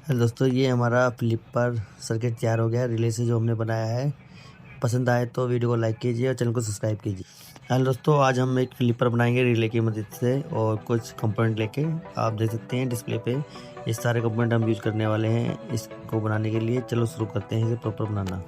Hello दोस्तों, ये हमारा फ्लिपर सर्किट तैयार हो गया है रिले से जो हमने बनाया है। पसंद आए तो वीडियो को लाइक कीजिए और चैनल को सब्सक्राइब कीजिए। हेलो दोस्तों, आज हम एक फ्लिपर बनाएंगे रिले की मदद से और कुछ कंपोनेंट लेके। आप देख सकते हैं डिस्प्ले पे ये सारे कंपोनेंट हम यूज़ करने वाले हैं इसको बनाने के लिए। चलो शुरू करते हैं इसे प्रॉपर बनाना।